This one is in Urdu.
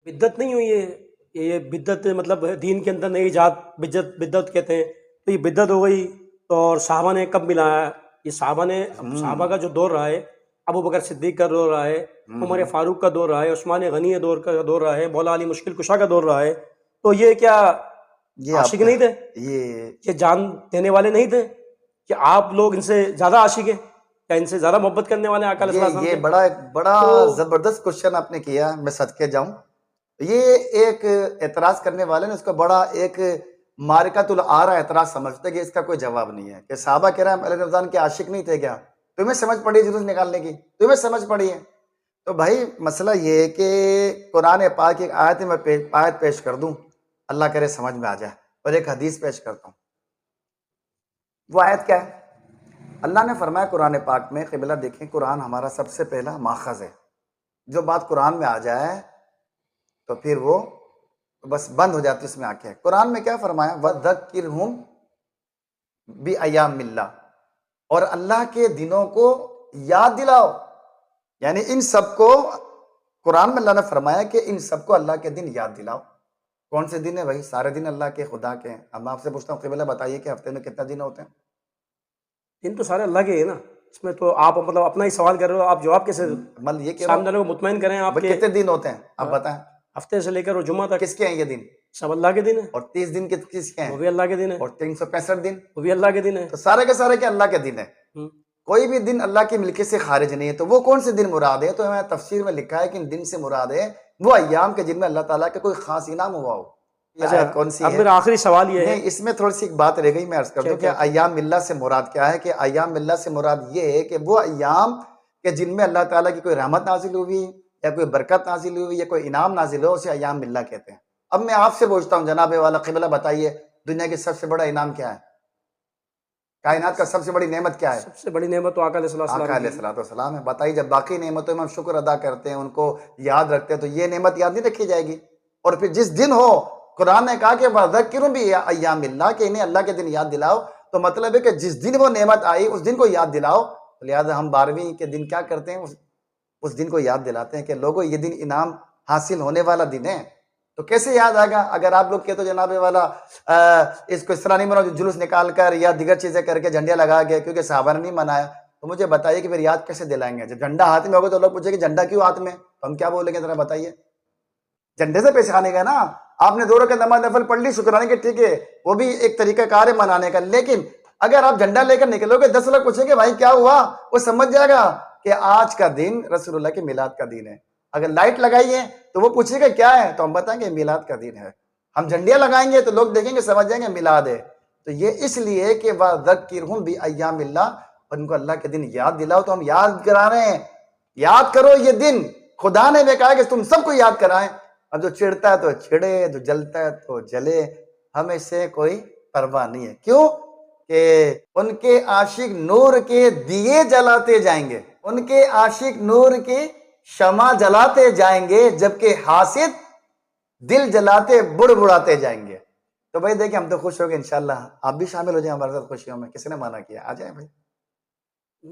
بدت نہیں ہوئی ہے یہ بدت مطلب دین کے اندر نئی ایجاد بدت کہتے ہیں، تو یہ بدت ہو گئی. تو اور صحابہ نے کب ملایا؟ یہ صحابہ کا جو دور رہا ہے، ابو بکر صدیق کا دور رہا ہے، عمر فاروق کا دور رہا ہے، عثمان غنی کا دور رہا ہے، مولا علی مشکل کشا کا دور رہا ہے. تو یہ کیا عاشق نہیں تھے؟ یہ جان دینے والے نہیں تھے کہ آپ لوگ ان سے زیادہ عاشق ہیں؟ کیا ان سے زیادہ محبت کرنے والے آقا علیہ السلام یہ کے؟ بڑا زبردست کوشچن آپ نے کیا، میں صدقے جاؤں. یہ ایک اعتراض کرنے والے نے اس کو بڑا ایک معرکۃ العار اعتراض سمجھتے کہ اس کا کوئی جواب نہیں ہے، کہ صحابہ کرام علیہ رضوان کے عاشق نہیں تھے کیا؟ تمہیں سمجھ پڑی جلوس نکالنے کی؟ تمہیں سمجھ پڑی ہے؟ تو بھائی مسئلہ یہ ہے کہ قرآن پاک کی ایک آیت میں آیت پیش کر دوں، اللہ کرے سمجھ میں آ جائے، اور ایک حدیث پیش کرتا ہوں. وہ آیت کیا ہے؟ اللہ نے فرمایا قرآن پاک میں، قبلہ دیکھیں، قرآن ہمارا سب سے پہلا ماخذ ہے. جو بات قرآن میں آ جائے تو پھر وہ بس بند ہو جاتی اس میں آنکھیں. قرآن میں کیا فرمایا؟ وَذَكِّرْهُمْ بِأَيَّامِ اللَّهِ، اور اللہ کے دنوں کو یاد دلاؤ. یعنی ان سب کو قرآن میں اللہ نے فرمایا کہ ان سب کو اللہ کے دن یاد دلاؤ. کون سے دن ہے بھائی؟ سارے دن اللہ کے، خدا کے ہیں. اب میں آپ سے پوچھتا ہوں قبلہ بتائیے کہ ہفتے میں کتنا دن ہوتے ہیں؟ دن تو سارے اللہ کے ہیں نا. اس میں تو آپ مطلب اپنا ہی سوال کر رہے ہو، آپ جواب کیسے مطلب یہ کہہ رہا سامنے والے کو مطمئن کریں آپ ہوں کے کتنے دن ہوتے ہیں آپ بتائیں. ہفتے سے لے کر جمعہ تک کس کے ہیں یہ دن؟ سب اللہ کے دن ہیں. اور 30 دن کس کے ہیں؟ وہ بھی اللہ کے دن ہیں. اور 365 دن وہ بھی اللہ کے دن ہیں. تو سارے کے سارے کے اللہ کے دن ہیں. کوئی بھی دن اللہ کی ملکیت سے خارج نہیں ہے. تو وہ کون سے دن مراد ہے؟ تو ہمیں تفسیر میں لکھا ہے کہ ان دن سے مراد ہے وہ ایام کے جن میں اللہ تعالیٰ کا کوئی خاص انعام ہوا ہو. کون سی اب ہے؟ میرا آخری سوال یہ ہے، نہیں، اس میں تھوڑی سی ایک بات رہ گئی، میں عرض کر دوں کہ ایام اللہ سے مراد کیا ہے. کہ ایام اللہ سے مراد یہ ہے کہ وہ ایام کہ جن میں اللہ تعالیٰ کی کوئی رحمت نازل ہوئی یا کوئی برکت نازل ہوئی یا کوئی انعام نازل ہو، اسے ایام اللہ کہتے ہیں. اب میں آپ سے پوچھتا ہوں جناب والا قبلہ، بتائیے دنیا کی سب سے بڑا انعام کیا ہے؟ کائنات کا سب سے بڑی نعمت کیا ہے؟ سب سے بڑی نعمت تو آقا علیہ آقا علیہ السلام ہے. بتائیے جب باقی نعمتوں میں ہم شکر ادا کرتے ہیں، ان کو یاد رکھتے ہیں، تو یہ نعمت یاد نہیں رکھی جائے گی؟ اور پھر جس دن ہو، قرآن نے کہا کہ وَذَكِّرُوا بِأَيَّامِ اللَّهِ، کہ انہیں اللہ کے دن یاد دلاؤ. تو مطلب ہے کہ جس دن وہ نعمت آئی اس دن کو یاد دلاؤ. لہٰذا ہم 12ویں کے دن کیا کرتے ہیں؟ اس دن کو یاد دلاتے ہیں کہ لوگوں یہ دن انعام حاصل ہونے والا دن ہے. تو کیسے یاد آئے گا اگر آپ لوگ کہتے ہو جناب والا اس کو اس طرح نہیں مناؤ، جلوس نکال کر یا دیگر چیزیں کر کے جھنڈیاں لگا کے، کیونکہ صحابہ نے نہیں منایا. تو مجھے بتائیے کہ پھر یاد کیسے دلائیں گے؟ جب جھنڈا ہاتھ میں ہوگا تو لوگ پوچھیں کہ جھنڈا کیوں ہاتھ میں؟ تو ہم کیا بولیں گے؟ ذرا بتائیے. جھنڈے سے پیش آنے کا نا. آپ نے 2 رکعت نماز نفل پڑھ لی، شکرانے کے، ٹھیک ہے، وہ بھی ایک طریقہ کار ہے منانے کا. لیکن اگر آپ جھنڈا لے کر نکلو گے، 10 لوگ پوچھیں گے بھائی کیا ہوا، وہ سمجھ جائے گا کہ آج کا دن رسول اللہ کے میلاد کا دن ہے. اگر لائٹ لگائی ہے تو وہ پوچھے گا کیا ہے، تو ہم بتائیں گے میلاد کا دن ہے. ہم جھنڈیاں لگائیں گے تو لوگ دیکھیں گے، سمجھ جائیں گے میلاد ہے. تو یہ اس لیے کہ وَذَكِّرْهُمْ بِأَيَّامِ اللَّهِ، اور ان کو اللہ کے دن یاد دلاؤ. تو ہم یاد کرا رہے ہیں، یاد کرو یہ دن. خدا نے بھی کہا کہ تم سب کو یاد کرائیں. اب جو چڑھتا ہے تو چھڑے، جو جلتا ہے تو جلے، ہمیں سے کوئی پرواہ نہیں ہے. کیوں؟ کہ ان کے عاشق نور کے دیے جلاتے جائیں گے، ان کے عاشق نور کی شمع جلاتے جائیں گے، جبکہ حاسد دل جلاتے بڑاتے جائیں گے. تو بھائی دیکھیں، ہم تو خوش ہو گئے، انشاءاللہ آپ بھی شامل ہو جائیں ہمارے ساتھ خوشیوں میں. کسی نے مانا کیا؟ آ جائیں بھائی.